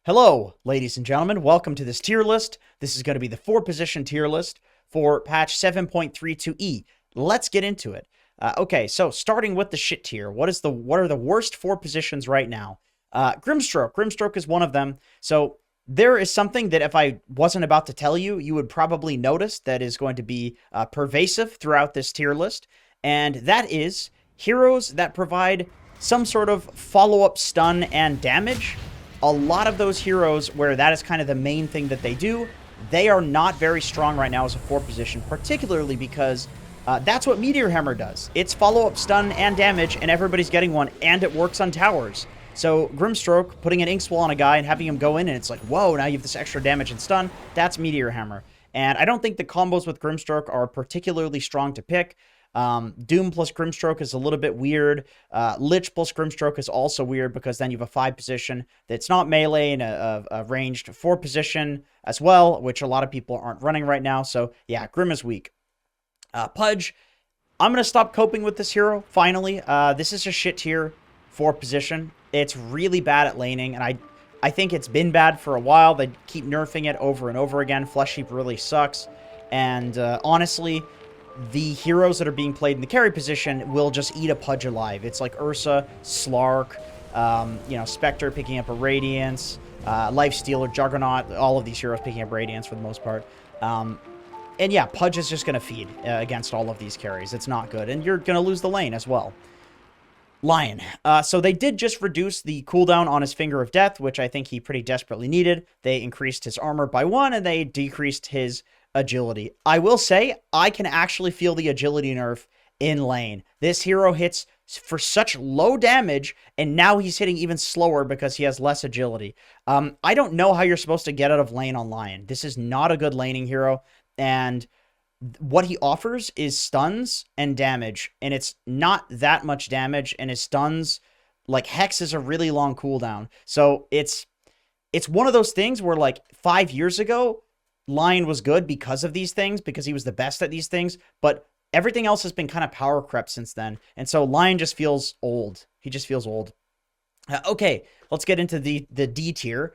Hello, ladies and gentlemen. Welcome to this tier list. This is going to be the 4-position tier list for patch 7.32e. Let's get into it. Okay, so starting with the shit tier, what are the worst 4 positions right now? Grimstroke. Grimstroke is one of them. So there is something that if I wasn't about to tell you, you would probably notice that is going to be pervasive throughout this tier list, and that is heroes that provide some sort of follow-up stun and damage. A lot of those heroes where that is kind of the main thing that they do, they are not very strong right now as a 4 position, particularly because that's what Meteor Hammer does. It's follow-up stun and damage, and everybody's getting one, and it works on towers. So Grimstroke, putting an Inkswell on a guy and having him go in, and it's like, whoa, now you have this extra damage and stun, that's Meteor Hammer. And I don't think the combos with Grimstroke are particularly strong to pick. Doom plus Grimstroke is a little bit weird. Lich plus Grimstroke is also weird because then you have a 5 position that's not melee and a ranged 4 position as well, which a lot of people aren't running right now. So yeah, Grim is weak. Pudge, I'm going to stop coping with this hero, finally. This is a shit tier 4 position. It's really bad at laning, and I think it's been bad for a while. They keep nerfing it over and over again. Flesh Heap really sucks, and honestly, the heroes that are being played in the carry position will just eat a Pudge alive. It's like Ursa, Slark, Spectre picking up a Radiance, Lifestealer, Juggernaut, all of these heroes picking up Radiance for the most part. And yeah, Pudge is just going to feed against all of these carries. It's not good, and you're going to lose the lane as well. Lion. So they did just reduce the cooldown on his Finger of Death, which I think he pretty desperately needed. They increased his armor by 1, and they decreased his agility. I will say, I can actually feel the agility nerf in lane. This hero hits for such low damage, and now he's hitting even slower because he has less agility. I don't know how you're supposed to get out of lane on Lion. This is not a good laning hero, and what he offers is stuns and damage, and it's not that much damage, and his stuns, like Hex, is a really long cooldown. So it's one of those things where, like, 5 years ago, Lion was good because of these things, because he was the best at these things, but everything else has been kind of power crept since then, and so Lion just feels old. He just feels old. Okay, let's get into the D tier.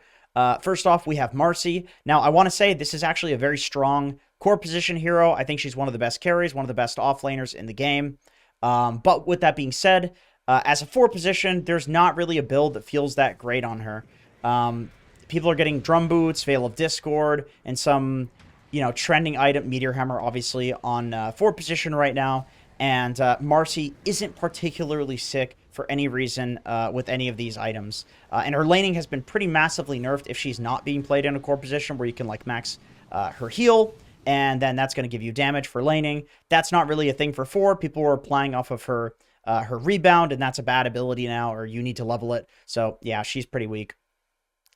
First off, we have Marcy. Now, I want to say this is actually a very strong core position hero. I think she's one of the best carries, one of the best offlaners in the game. But with that being said, as a 4 position, there's not really a build that feels that great on her. People are getting Drum Boots, Veil of Discord, and some, trending item, Meteor Hammer, obviously, on 4 position right now. And Marcy isn't particularly sick for any reason with any of these items. And her laning has been pretty massively nerfed if she's not being played in a core position where you can, like, max her heal, and then that's going to give you damage for laning. That's not really a thing for 4. People are applying off of her rebound, and that's a bad ability now, or you need to level it. So, yeah, she's pretty weak.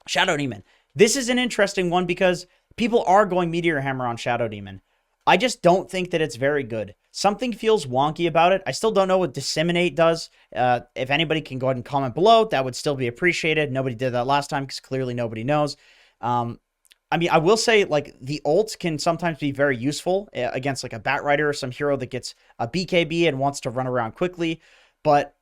Shadow Demon. This is an interesting one because people are going Meteor Hammer on Shadow Demon. I just don't think that it's very good. Something feels wonky about it. I still don't know what Disseminate does. If anybody can go ahead and comment below, that would still be appreciated. Nobody did that last time because clearly nobody knows. I mean, I will say, like, the ult can sometimes be very useful against, like, a Batrider or some hero that gets a BKB and wants to run around quickly, but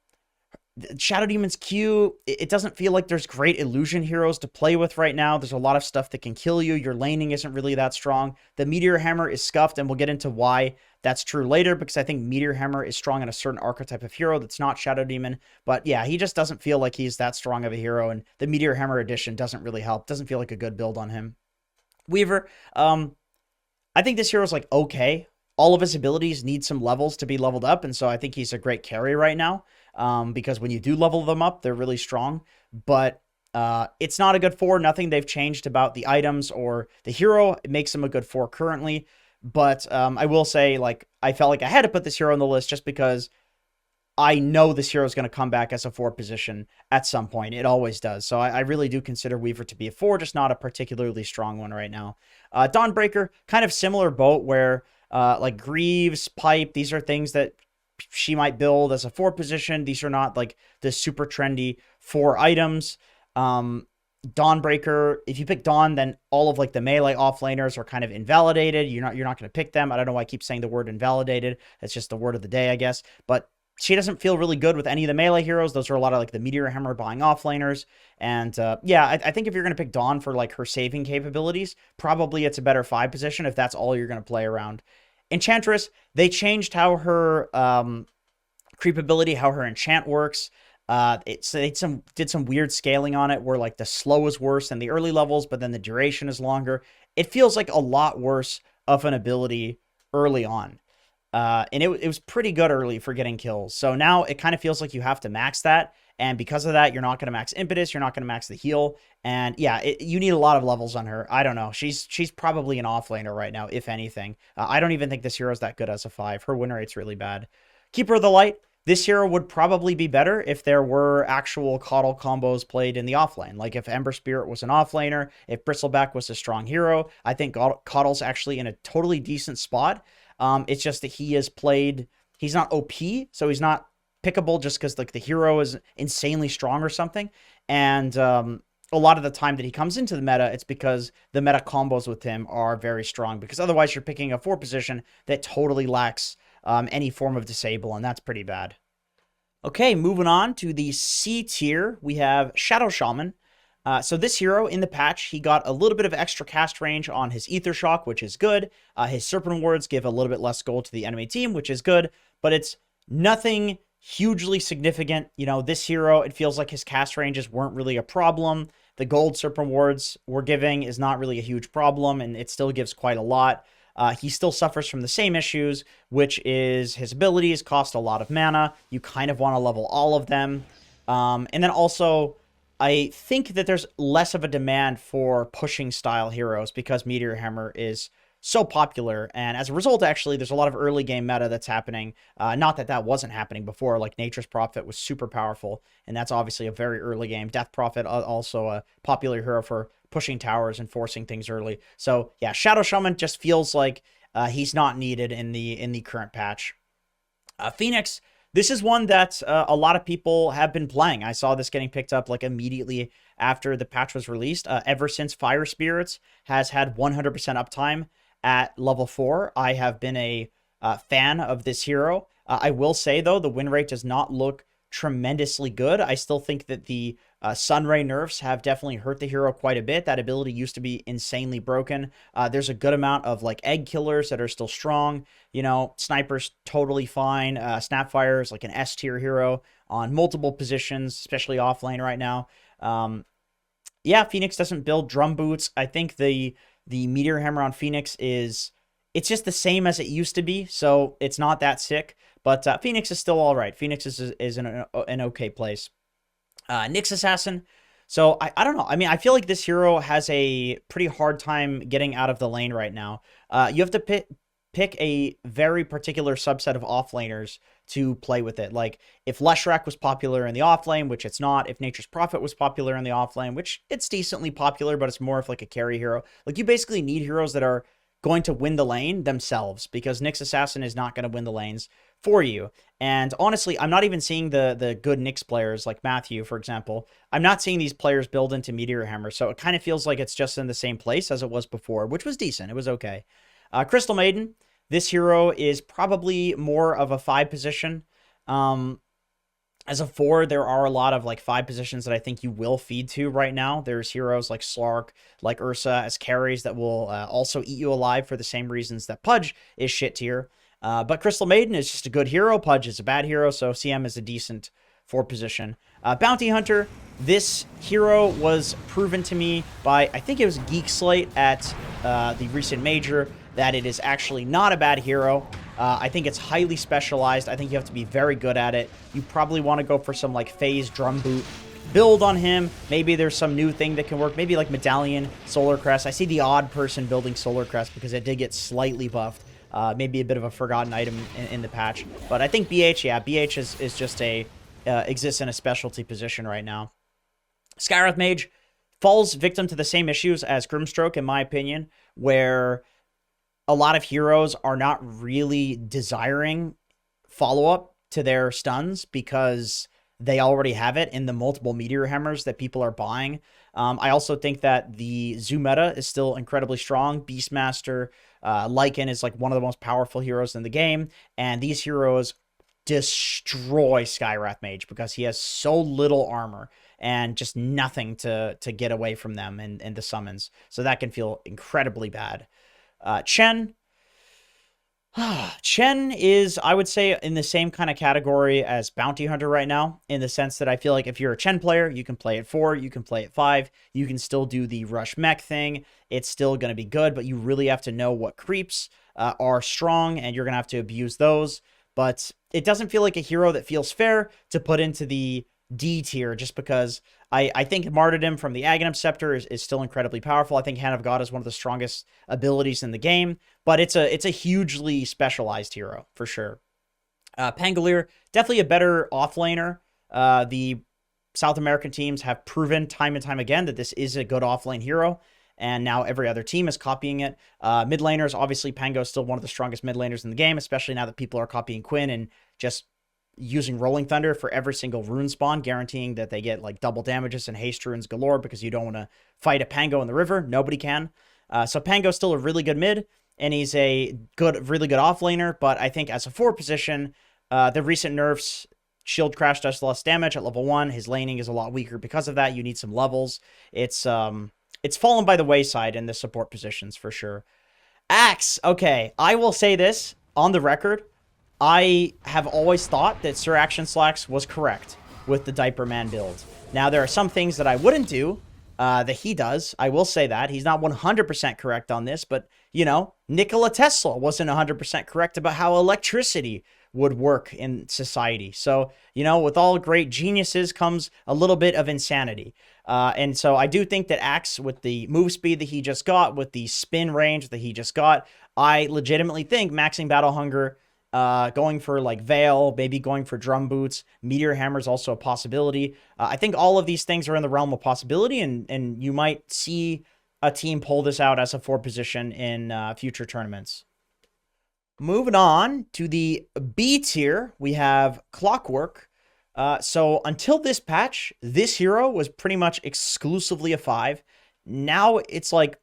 Shadow Demon's Q, it doesn't feel like there's great illusion heroes to play with right now. There's a lot of stuff that can kill you. Your laning isn't really that strong. The Meteor Hammer is scuffed, and we'll get into why that's true later, because I think Meteor Hammer is strong in a certain archetype of hero that's not Shadow Demon. But yeah, he just doesn't feel like he's that strong of a hero, and the Meteor Hammer edition doesn't really help. Doesn't feel like a good build on him. Weaver, I think this hero's, like, okay. All of his abilities need some levels to be leveled up, and so I think he's a great carry right now. Because when you do level them up, they're really strong, but it's not a good 4. Nothing they've changed about the items or the hero. It makes him a good 4 currently, but I will say, like, I felt like I had to put this hero on the list just because I know this hero is going to come back as a 4 position at some point. It always does, so I really do consider Weaver to be a 4, just not a particularly strong one right now. Dawnbreaker, kind of similar boat where, like, Greaves, Pipe, these are things that she might build as a 4 position. These are not, like, the super trendy 4 items. Dawnbreaker, if you pick Dawn, then all of, like, the melee offlaners are kind of invalidated. You're not going to pick them. I don't know why I keep saying the word invalidated. It's just the word of the day, I guess. But she doesn't feel really good with any of the melee heroes. Those are a lot of like the Meteor Hammer buying offlaners. And yeah, I think if you're going to pick Dawn for like her saving capabilities, probably it's a better 5 position if that's all you're going to play around. Enchantress, they changed how her creep ability, how her enchant works. It did some weird scaling on it where like the slow is worse than the early levels, but then the duration is longer. It feels like a lot worse of an ability early on. And it was pretty good early for getting kills. So now it kind of feels like you have to max that. And because of that, you're not going to max impetus. You're not going to max the heal. And yeah, you need a lot of levels on her. I don't know. She's probably an offlaner right now, if anything. I don't even think this hero is that good as a 5. Her win rate's really bad. Keeper of the Light. This hero would probably be better if there were actual Coddle combos played in the offlane. Like if Ember Spirit was an offlaner, if Bristleback was a strong hero. I think Coddle's actually in a totally decent spot. It's just that he is played, he's not OP, so he's not pickable just because like the hero is insanely strong or something. And a lot of the time that he comes into the meta, it's because the meta combos with him are very strong, because otherwise you're picking a 4 position that totally lacks any form of disable, and that's pretty bad. Okay, moving on to the C tier, we have Shadow Shaman. So this hero, in the patch, he got a little bit of extra cast range on his Ether Shock, which is good. His Serpent Wards give a little bit less gold to the enemy team, which is good. But it's nothing hugely significant. You know, this hero, it feels like his cast ranges weren't really a problem. The gold Serpent Wards we're giving is not really a huge problem, and it still gives quite a lot. He still suffers from the same issues, which is his abilities cost a lot of mana. You kind of want to level all of them. And then also, I think that there's less of a demand for pushing style heroes because Meteor Hammer is so popular. And as a result, actually, there's a lot of early game meta that's happening. Not that that wasn't happening before. Like Nature's Prophet was super powerful, and that's obviously a very early game. Death Prophet, also a popular hero for pushing towers and forcing things early. So yeah, Shadow Shaman just feels like he's not needed in the current patch. Phoenix. This is one that a lot of people have been playing. I saw this getting picked up like immediately after the patch was released. Ever since Fire Spirits has had 100% uptime at level 4, I have been a fan of this hero. I will say, though, the win rate does not look tremendously good. I still think that the Sunray nerfs have definitely hurt the hero quite a bit. That ability used to be insanely broken. There's a good amount of like egg killers that are still strong. You know, Sniper's totally fine. Snapfire is like an S tier hero on multiple positions, especially offlane right now. Yeah, Phoenix doesn't build drum boots. I think the Meteor Hammer on Phoenix it's just the same as it used to be, so it's not that sick. But Phoenix is still all right. Phoenix is in an okay place. Nyx Assassin. So I don't know. I mean, I feel like this hero has a pretty hard time getting out of the lane right now. You have to pick a very particular subset of offlaners to play with it. Like if Leshrac was popular in the offlane, which it's not. If Nature's Prophet was popular in the offlane, which it's decently popular, but it's more of like a carry hero. Like you basically need heroes that are going to win the lane themselves, because Nyx Assassin is not going to win the lanes for you. And honestly, I'm not even seeing the good Nyx players like Matthew, for example. I'm not seeing these players build into Meteor Hammer, so it kind of feels like it's just in the same place as it was before, which was decent. It was okay. Crystal Maiden. This hero is probably more of a 5 position. As a 4, there are a lot of like 5 positions that I think you will feed to right now. There's heroes like Slark, like Ursa as carries that will also eat you alive for the same reasons that Pudge is shit tier. But Crystal Maiden is just a good hero. Pudge is a bad hero, so CM is a decent 4 position. Bounty Hunter. This hero was proven to me by, I think it was Geek Slate at the recent major, that it is actually not a bad hero. I think it's highly specialized. I think you have to be very good at it. You probably want to go for some like phase drum boot build on him. Maybe there's some new thing that can work. Maybe like Medallion, Solar Crest. I see the odd person building Solar Crest because it did get slightly buffed. Maybe a bit of a forgotten item in the patch. But I think BH, yeah, BH is just exists in a specialty position right now. Skywrath Mage falls victim to the same issues as Grimstroke, in my opinion, where a lot of heroes are not really desiring follow-up to their stuns because they already have it in the multiple Meteor Hammers that people are buying. I also think that the Zoo meta is still incredibly strong. Beastmaster, Lycan is like one of the most powerful heroes in the game, and these heroes destroy Skywrath Mage because he has so little armor and just nothing to get away from them and the summons. So that can feel incredibly bad. Chen. Chen is, I would say, in the same kind of category as Bounty Hunter right now, in the sense that I feel like if you're a Chen player, you can play at 4, you can play at 5, you can still do the rush mech thing. It's still going to be good, but you really have to know what creeps are strong, and you're going to have to abuse those. But it doesn't feel like a hero that feels fair to put into the D tier just because I think Martyrdom from the Aghanim Scepter is still incredibly powerful. I think Hand of God is one of the strongest abilities in the game, but it's a hugely specialized hero for sure. Pangolier, definitely a better offlaner. The South American teams have proven time and time again that this is a good offlane hero, and now every other team is copying it. Mid laners, obviously Pango is still one of the strongest mid laners in the game, especially now that people are copying Quinn and just using Rolling Thunder for every single rune spawn, guaranteeing that they get like double damages and haste runes galore because you don't want to fight a Pango in the river. Nobody can. So Pango's still a really good mid, and he's a really good offlaner, but I think as a 4 position, the recent nerfs, Shield Crash does less damage at level 1. His laning is a lot weaker because of that. You need some levels. It's fallen by the wayside in the support positions for sure. Axe, okay, I will say this on the record. I have always thought that Sir Action Slacks was correct with the Diaper Man build. Now, there are some things that I wouldn't do that he does. I will say that. He's not 100% correct on this, but, you know, Nikola Tesla wasn't 100% correct about how electricity would work in society. So, you know, with all great geniuses comes a little bit of insanity. And so I do think that Axe, with the move speed that he just got, with the spin range that he just got, I legitimately think maxing Battle Hunger, going for like Veil, maybe going for Drum Boots, Meteor Hammer is also a possibility. I think all of these things are in the realm of possibility, and you might see a team pull this out as a 4 position in future tournaments. Moving on to the B tier, we have Clockwork. So until this patch, this hero was pretty much exclusively a 5. Now it's like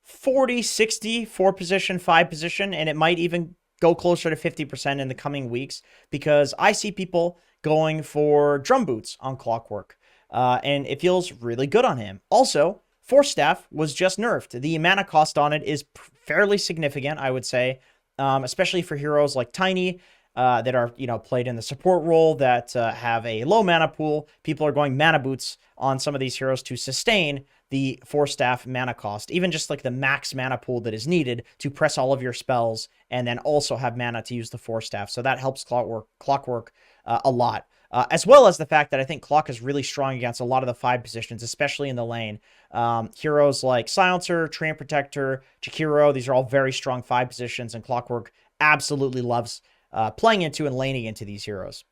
40, 60, 4 position, 5 position, and it might even go closer to 50% in the coming weeks because I see people going for Drum Boots on Clockwork, and it feels really good on him. Also, Force Staff was just nerfed. The mana cost on it is fairly significant, I would say, especially for heroes like Tiny that are, you know, played in the support role that have a low mana pool. People are going Mana Boots on some of these heroes to sustain the Force Staff mana cost, even just like the max mana pool that is needed to press all of your spells and then also have mana to use the Force Staff. So that helps Clockwork a lot. As well as the fact that I think Clock is really strong against a lot of the 5 positions, especially in the lane. Heroes like Silencer, Treant Protector, Chikiro, these are all very strong 5 positions, and Clockwork absolutely loves playing into and laning into these heroes.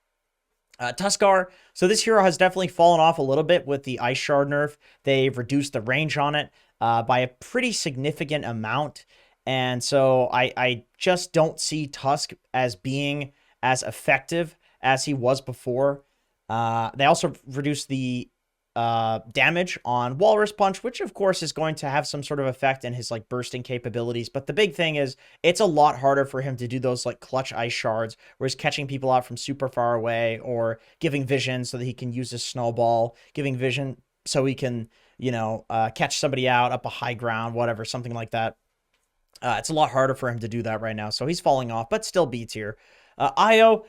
Tuskar, so this hero has definitely fallen off a little bit with the Ice Shard nerf. They've reduced the range on it by a pretty significant amount, and so I just don't see Tusk as being as effective as he was before. They also reduced the damage on Walrus Punch, which of course is going to have some sort of effect in his like bursting capabilities. But the big thing is it's a lot harder for him to do those like clutch ice shards where he's catching people out from super far away, or giving vision so that he can use his snowball, giving vision so he can, you know, catch somebody out up a high ground, whatever, something like that. It's a lot harder for him to do that right now. So he's falling off, but still B tier. Io,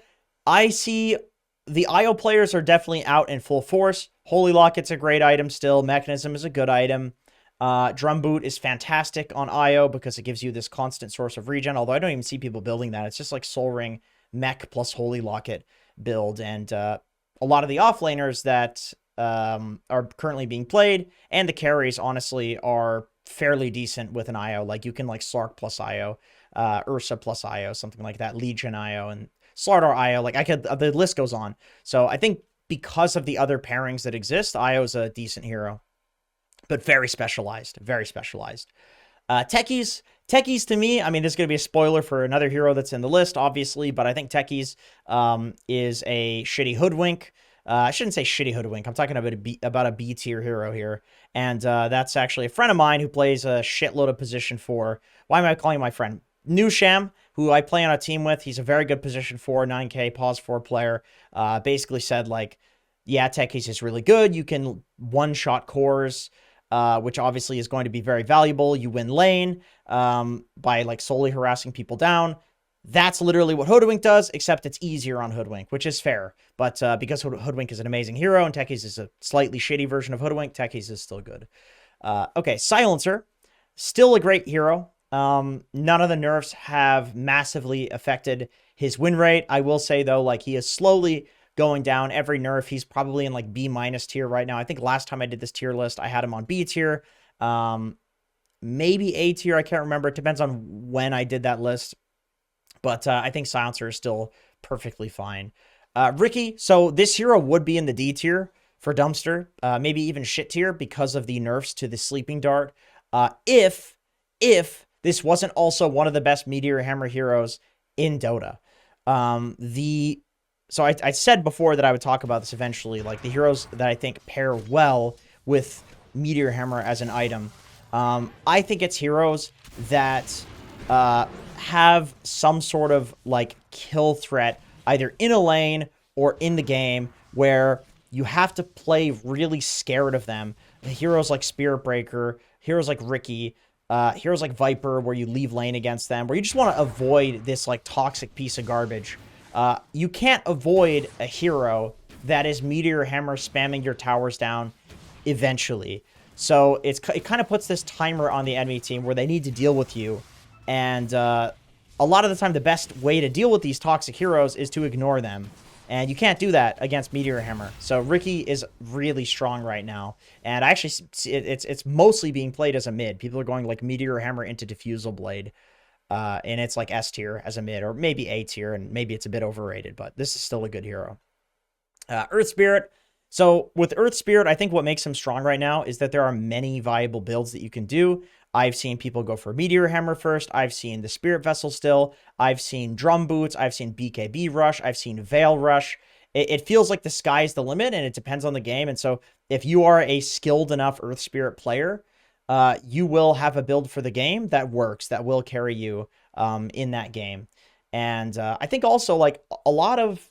I see the Io players are definitely out in full force. Holy Locket's a great item still. Mechanism is a good item. Drum Boot is fantastic on Io because it gives you this constant source of regen, although I don't even see people building that. It's just like Soul Ring, Mech plus Holy Locket build. And a lot of the offlaners that are currently being played, and the carries, honestly, are fairly decent with an Io. Like, you can like Slark plus Io, Ursa plus Io, something like that, Legion Io, and Slardar Io. Like, the list goes on. So I think because of the other pairings that exist, Io's a decent hero, but very specialized, very specialized. Techies to me, I mean, this is going to be a spoiler for another hero that's in the list, obviously, but I think Techies is a shitty hoodwink. I shouldn't say shitty hoodwink. I'm talking about a B tier hero here. And that's actually a friend of mine who plays a shitload of position 4. Why am I calling my friend? Nusham, who I play on a team with. He's a very good position 4, 9K, pause 4 player. Basically said, like, yeah, Techies is really good. You can one-shot cores, which obviously is going to be very valuable. You win lane by, like, solely harassing people down. That's literally what Hoodwink does, except it's easier on Hoodwink, which is fair. But because Hoodwink is an amazing hero and Techies is a slightly shitty version of Hoodwink, Techies is still good. Okay, Silencer, still a great hero. None of the nerfs have massively affected his win rate. I will say, though, like, he is slowly going down every nerf. He's probably in, like, B- tier right now. I think last time I did this tier list, I had him on B tier. Maybe A tier. I can't remember. It depends on when I did that list. But I think Silencer is still perfectly fine. Ricky, so this hero would be in the D tier for Dumpster, maybe even shit tier because of the nerfs to the Sleeping Dart. If this wasn't also one of the best Meteor Hammer heroes in Dota. So I said before that I would talk about this eventually, like the heroes that I think pair well with Meteor Hammer as an item. I think it's heroes that have some sort of, like, kill threat either in a lane or in the game where you have to play really scared of them. The heroes like Spirit Breaker, heroes like Ricky, heroes like Viper, where you leave lane against them, where you just want to avoid this, like, toxic piece of garbage. You can't avoid a hero that is Meteor Hammer spamming your towers down eventually. So it kind of puts this timer on the enemy team where they need to deal with you. And a lot of the time, the best way to deal with these toxic heroes is to ignore them. And you can't do that against Meteor Hammer. So Ricky is really strong right now. And I actually, it's mostly being played as a mid. People are going, like, Meteor Hammer into Diffusal Blade. And it's like S tier as a mid, or maybe A tier, and maybe it's a bit overrated. But this is still a good hero. Earth Spirit. So with Earth Spirit, I think what makes him strong right now is that there are many viable builds that you can do. I've seen people go for Meteor Hammer first. I've seen the Spirit Vessel still. I've seen Drum Boots. I've seen BKB Rush. I've seen Veil Rush. It feels like the sky's the limit, and it depends on the game. And so if you are a skilled enough Earth Spirit player, you will have a build for the game that works, that will carry you in that game. And I think also, like, a lot of...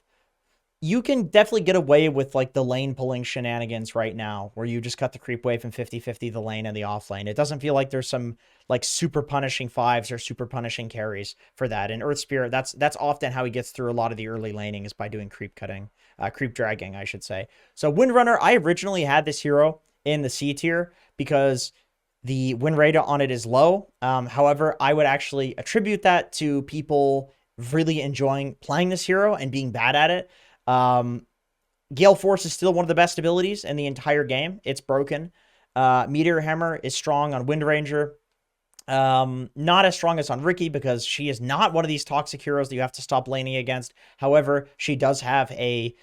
You can definitely get away with, like, the lane pulling shenanigans right now, where you just cut the creep wave and 50-50 the lane and the off lane. It doesn't feel like there's some, like, super punishing 5s or super punishing carries for that. And Earth Spirit, that's often how he gets through a lot of the early laning, is by doing creep dragging, I should say. So Windrunner, I originally had this hero in the C tier because the win rate on it is low. However, I would actually attribute that to people really enjoying playing this hero and being bad at it. Gale Force is still one of the best abilities in the entire game. It's broken. Meteor Hammer is strong on Wind Ranger. Not as strong as on Ricky, because she is not one of these toxic heroes that you have to stop laning against. However, she does have a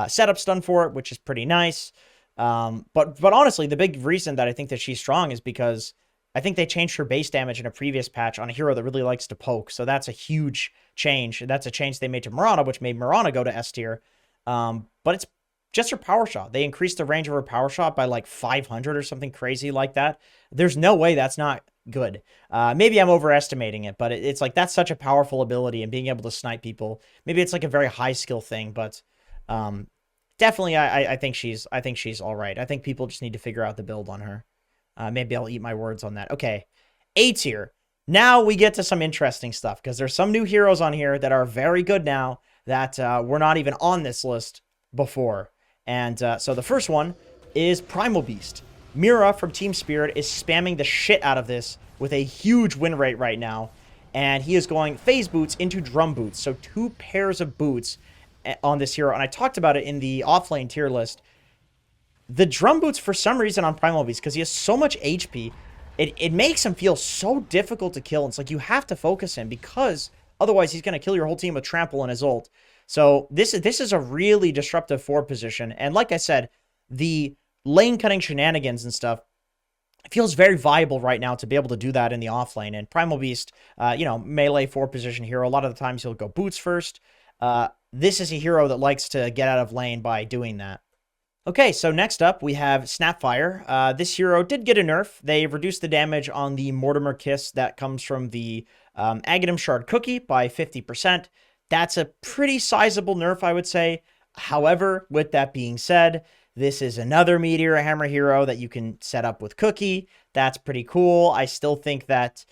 setup stun for it, which is pretty nice. But honestly, the big reason that I think that she's strong is because I think they changed her base damage in a previous patch on a hero that really likes to poke. So that's a huge change. That's a change they made to Mirana, which made Mirana go to S tier. But it's just her power shot. They increased the range of her power shot by like 500 or something crazy like that. There's no way that's not good. Maybe I'm overestimating it, but it's like, that's such a powerful ability, and being able to snipe people. Maybe it's like a very high skill thing, but definitely I think she's all right. I think people just need to figure out the build on her. Maybe I'll eat my words on that. Okay, A tier. Now we get to some interesting stuff, because there's some new heroes on here that are very good now that were not even on this list before. And so the first one is Primal Beast. Mira from Team Spirit is spamming the shit out of this with a huge win rate right now. And he is going phase boots into drum boots. So 2 pairs of boots on this hero. And I talked about it in the offlane tier list. The drum boots, for some reason, on Primal Beast, because he has so much HP, it makes him feel so difficult to kill. It's like you have to focus him, because otherwise he's going to kill your whole team with trample and his ult. So this is a really disruptive 4 position. And like I said, the lane cutting shenanigans and stuff, it feels very viable right now to be able to do that in the offlane. And Primal Beast, melee 4 position hero, a lot of the times he'll go boots first. This is a hero that likes to get out of lane by doing that. Okay, so next up we have Snapfire. This hero did get a nerf. They reduced the damage on the Mortimer Kiss that comes from the Aghanim Shard Cookie by 50%. That's a pretty sizable nerf, I would say. However, with that being said, this is another Meteor Hammer hero that you can set up with Cookie. That's pretty cool. I still think that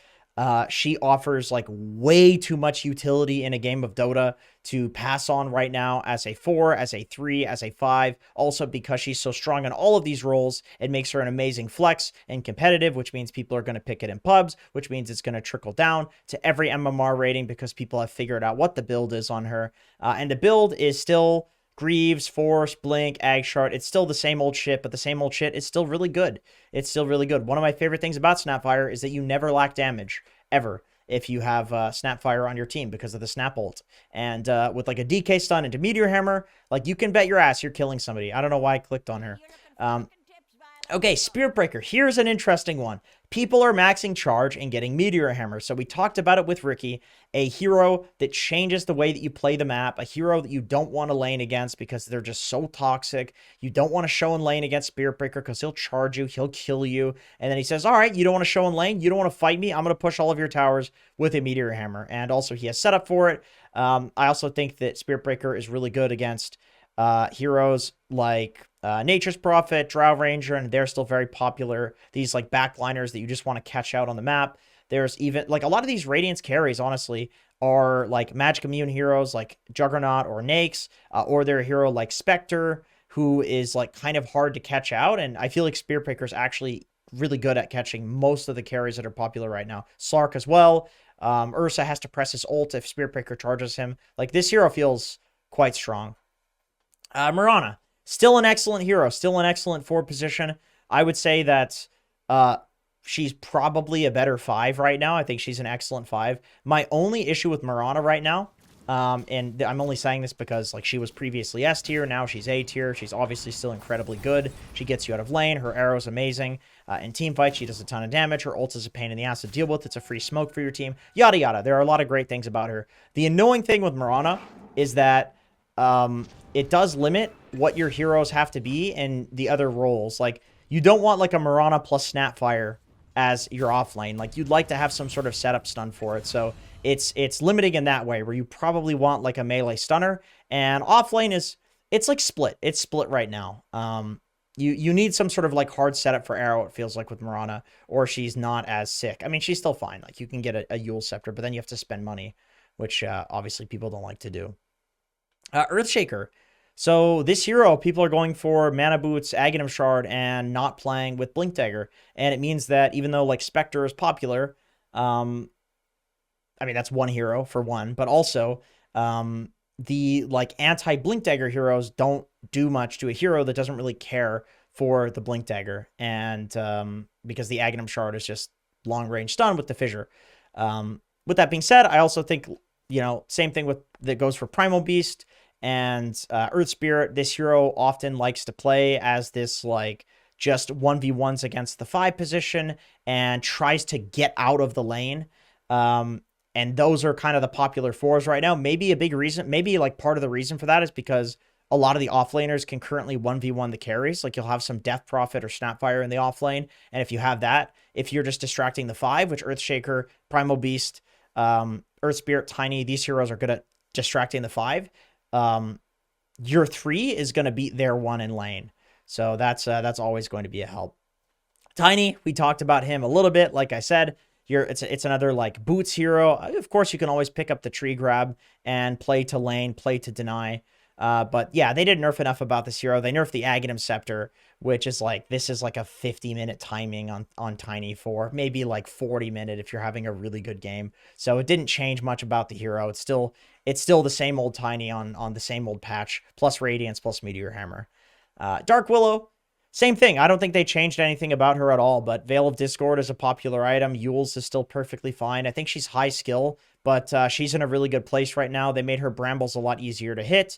she offers like way too much utility in a game of Dota to pass on right now as a 4, as a 3, as a 5. Also, because she's so strong in all of these roles, it makes her an amazing flex and competitive, which means people are going to pick it in pubs, which means it's going to trickle down to every MMR rating because people have figured out what the build is on her. And the build is still Greaves, Force, Blink, Ag Shard. It's still the same old shit, but the same old shit is still really good. It's still really good. One of my favorite things about Snapfire is that you never lack damage, ever, if you have Snapfire on your team because of the Snap ult. And with like a DK stun into Meteor Hammer, like you can bet your ass you're killing somebody. I don't know why I clicked on her. Okay, Spirit Breaker. Here's an interesting one. People are maxing charge and getting Meteor Hammer. So we talked about it with Ricky, a hero that changes the way that you play the map, a hero that you don't want to lane against because they're just so toxic. You don't want to show in lane against Spirit Breaker because he'll charge you, he'll kill you. And then he says, all right, you don't want to show in lane, you don't want to fight me, I'm going to push all of your towers with a Meteor Hammer. And also he has setup for it. I also think that Spirit Breaker is really good against heroes like Nature's Prophet, Drow Ranger, and they're still very popular. These like backliners that you just want to catch out on the map. There's even like a lot of these Radiance carries, honestly, are like magic immune heroes like Juggernaut or Nakes, or they're a hero like Spectre, who is like kind of hard to catch out. And I feel like Spirit Breaker is actually really good at catching most of the carries that are popular right now. Slark as well. Ursa has to press his ult if Spirit Breaker charges him. Like this hero feels quite strong. Mirana. Still an excellent hero, still an excellent 4 position. I would say that she's probably a better 5 right now. I think she's an excellent 5. My only issue with Mirana right now, and I'm only saying this because like she was previously S tier, now she's A tier. She's obviously still incredibly good. She gets you out of lane. Her arrow's amazing. In team fights, she does a ton of damage. Her ult is a pain in the ass to deal with. It's a free smoke for your team. Yada yada. There are a lot of great things about her. The annoying thing with Mirana is that it does limit what your heroes have to be in the other roles. Like, you don't want, like, a Mirana plus Snapfire as your offlane. Like, you'd like to have some sort of setup stun for it. So, it's limiting in that way, where you probably want, like, a melee stunner. And offlane is, it's, like, split. It's split right now. You need some sort of, like, hard setup for arrow, it feels like, with Mirana, or she's not as sick. I mean, she's still fine. Like, you can get a Yule Scepter, but then you have to spend money, which, obviously, people don't like to do. Earthshaker. So this hero, people are going for Mana Boots, Aghanim Shard, and not playing with Blink Dagger. And it means that even though, like, Spectre is popular, I mean, that's one hero for one, but also the, like, anti-Blink Dagger heroes don't do much to a hero that doesn't really care for the Blink Dagger. And because the Aghanim Shard is just long-range stun with the Fissure. With that being said, I also think, you know, same thing with that goes for Primal Beast and Earth Spirit. This hero often likes to play as this, like, just 1v1s against the 5 position and tries to get out of the lane. And those are kind of the popular 4s right now. Maybe a big reason, maybe like part of the reason for that is because a lot of the offlaners can currently 1v1 the carries. Like, you'll have some Death Prophet or Snapfire in the offlane. And if you have that, if you're just distracting the 5, which Earthshaker, Primal Beast, Earth Spirit, Tiny, these heroes are good at distracting the 5. Your 3 is going to beat their 1 in lane. So that's always going to be a help. Tiny, we talked about him a little bit. Like I said, it's another, like, boots hero. Of course, you can always pick up the tree grab and play to lane, play to deny. But yeah, they didn't nerf enough about this hero. They nerfed the Aghanim Scepter, which is like, this is like a 50-minute timing on Tiny for maybe like 40-minute if you're having a really good game. So it didn't change much about the hero. It's still the same old Tiny on the same old patch, plus Radiance, plus Meteor Hammer. Dark Willow, same thing. I don't think they changed anything about her at all, but Veil of Discord is a popular item. Yule's is still perfectly fine. I think she's high skill, but she's in a really good place right now. They made her Brambles a lot easier to hit,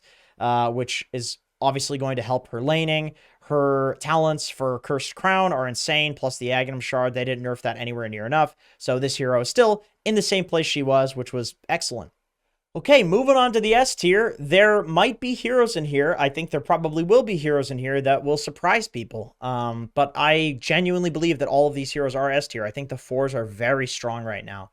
which is obviously going to help her laning. Her talents for Cursed Crown are insane, plus the Aghanim Shard. They didn't nerf that anywhere near enough. So this hero is still in the same place she was, which was excellent. Okay, moving on to the S tier. There might be heroes in here. I think there probably will be heroes in here that will surprise people. But I genuinely believe that all of these heroes are S tier. I think the 4s are very strong right now.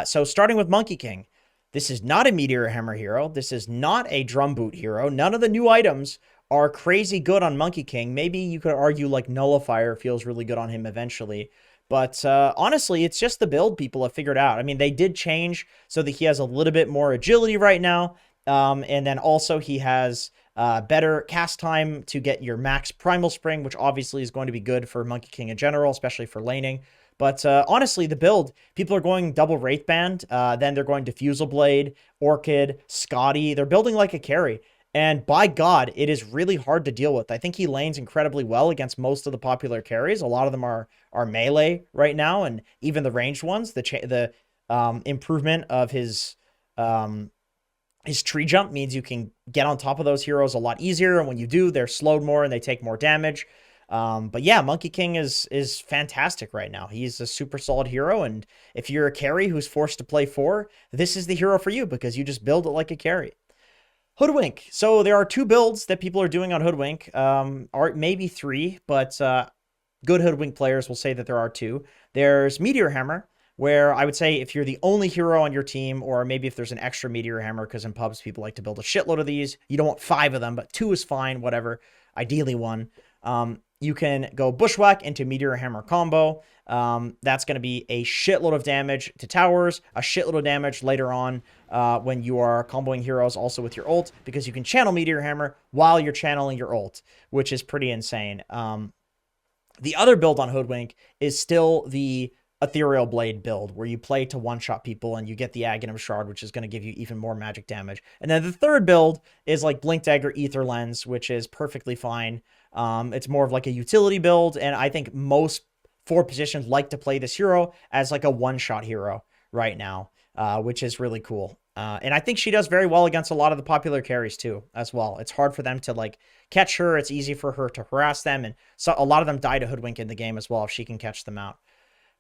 So starting with Monkey King, this is not a Meteor Hammer hero. This is not a Drum Boot hero. None of the new items are crazy good on Monkey King. Maybe you could argue like Nullifier feels really good on him eventually. But honestly, it's just the build people have figured out. I mean, they did change so that he has a little bit more agility right now. And then also he has better cast time to get your max Primal Spring, which obviously is going to be good for Monkey King in general, especially for laning. But honestly, the build, people are going double Wraith Band, then they're going Diffusal Blade, Orchid, Scotty. They're building like a carry. And by God, it is really hard to deal with. I think he lanes incredibly well against most of the popular carries. A lot of them are melee right now, and even the ranged ones. The improvement of his tree jump means you can get on top of those heroes a lot easier, and when you do, they're slowed more and they take more damage. But yeah, Monkey King is fantastic right now. He's a super solid hero, and if you're a carry who's forced to play 4, this is the hero for you because you just build it like a carry. Hoodwink. So there are 2 builds that people are doing on Hoodwink, or maybe 3, but good Hoodwink players will say that there are 2. There's Meteor Hammer, where I would say if you're the only hero on your team, or maybe if there's an extra Meteor Hammer, because in pubs people like to build a shitload of these. You don't want 5 of them, but 2 is fine, whatever. Ideally 1. You can go Bushwhack into Meteor Hammer combo. That's going to be a shitload of damage to towers, a shitload of damage later on when you are comboing heroes also with your ult, because you can channel Meteor Hammer while you're channeling your ult, which is pretty insane. The other build on Hoodwink is still the Ethereal Blade build, where you play to one-shot people and you get the Aghanim Shard, which is going to give you even more magic damage. And then the third build is like Blink Dagger Ether Lens, which is perfectly fine. It's more of like a utility build, and I think most 4 positions like to play this hero as like a one-shot hero right now, which is really cool. And I think she does very well against a lot of the popular carries too, as well. It's hard for them to like catch her. It's easy for her to harass them, and so a lot of them die to Hoodwink in the game as well if she can catch them out.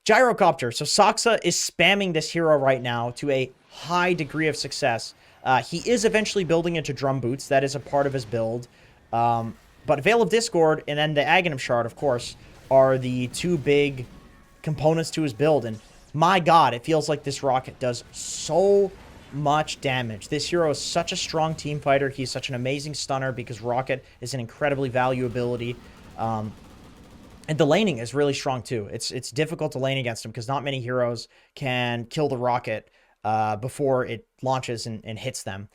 Gyrocopter. So Saksa is spamming this hero right now to a high degree of success. He is eventually building into Drum Boots. That is a part of his build. But Veil of Discord and then the Aghanim Shard, of course, are the 2 big components to his build. And my God, it feels like this Rocket does so much damage. This hero is such a strong team fighter. He's such an amazing stunner because Rocket is an incredibly value ability. And the laning is really strong too. It's difficult to lane against him because not many heroes can kill the Rocket before it launches and hits them.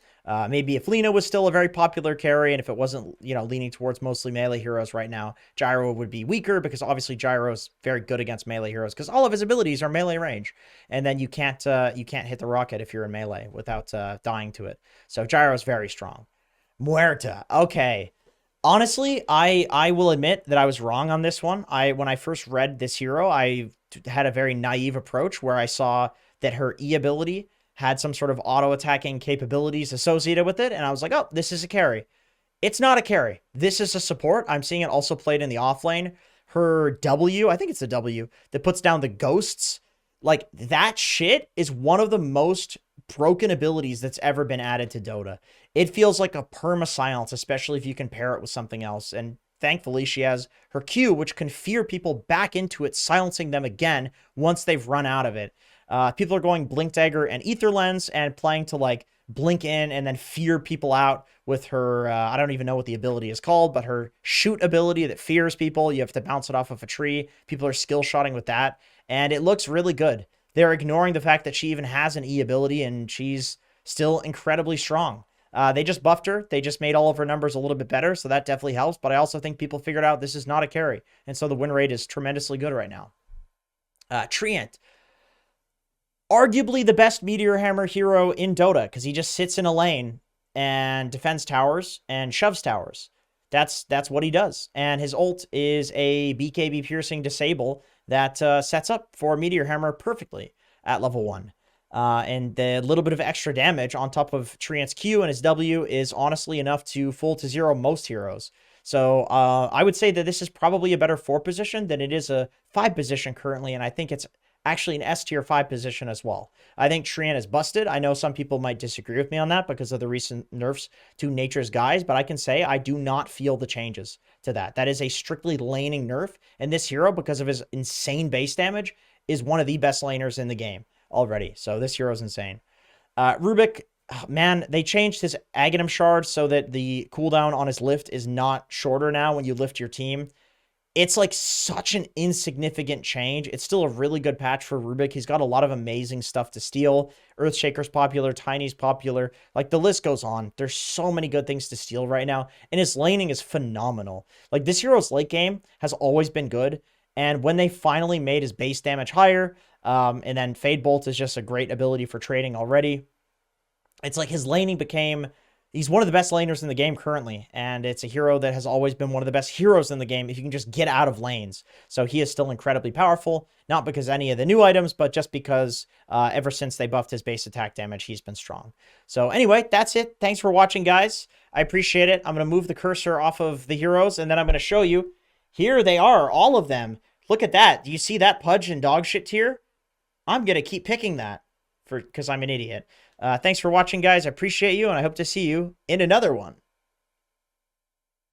Maybe if Lina was still a very popular carry, and if it wasn't, leaning towards mostly melee heroes right now, Gyro would be weaker because obviously Gyro is very good against melee heroes because all of his abilities are melee range, and then you can't hit the Rocket if you're in melee without dying to it. So Gyro is very strong. Muerta. Okay. Honestly, I will admit that I was wrong on this one. When I first read this hero, I had a very naive approach where I saw that her E ability had some sort of auto-attacking capabilities associated with it, and I was like, oh, this is a carry. It's not a carry. This is a support. I'm seeing it also played in the offlane. Her W, I think it's a W, that puts down the ghosts. Like, that shit is one of the most broken abilities that's ever been added to Dota. It feels like a perma-silence, especially if you can pair it with something else. And thankfully, she has her Q, which can fear people back into it, silencing them again once they've run out of it. People are going Blink Dagger and Ether Lens and playing to like blink in and then fear people out with her, I don't even know what the ability is called, but her shoot ability that fears people. You have to bounce it off of a tree. People are skill shotting with that, and it looks really good. They're ignoring the fact that she even has an E ability, and she's still incredibly strong. They just buffed her. They just made all of her numbers a little bit better, so that definitely helps. But I also think people figured out this is not a carry, and so the win rate is tremendously good right now. Treant. Arguably the best Meteor Hammer hero in Dota, because he just sits in a lane and defends towers and shoves towers. That's what he does. And his ult is a BKB piercing disable that sets up for Meteor Hammer perfectly at level 1. And the little bit of extra damage on top of Treant's Q and his W is honestly enough to full to zero most heroes. So I would say that this is probably a better 4 position than it is a 5 position currently, and I think it's actually an S tier 5 position as well. I think Treant is busted. I know some people might disagree with me on that because of the recent nerfs to Nature's Guise, but I can say I do not feel the changes to that. That is a strictly laning nerf, and this hero, because of his insane base damage, is one of the best laners in the game. already. So this hero is insane. Rubik, man, they changed his Aghanim shard so that the cooldown on his lift is not shorter now when you lift your team. It's like such an insignificant change. It's still a really good patch for Rubik. He's got a lot of amazing stuff to steal. Earthshaker's popular, Tiny's popular. Like, the list goes on. There's so many good things to steal right now. And his laning is phenomenal. Like, this hero's late game has always been good. And when they finally made his base damage higher, and then Fade Bolt is just a great ability for trading already. It's like his laning became... He's one of the best laners in the game currently, and it's a hero that has always been one of the best heroes in the game if you can just get out of lanes. So he is still incredibly powerful, not because any of the new items, but just because ever since they buffed his base attack damage, he's been strong. So anyway, that's it. Thanks for watching, guys. I appreciate it. I'm going to move the cursor off of the heroes, and then I'm going to show you. Here they are, all of them. Look at that. Do you see that Pudge and Dogshit tier? I'm going to keep picking that because I'm an idiot. Thanks for watching, guys. I appreciate you, and I hope to see you in another one.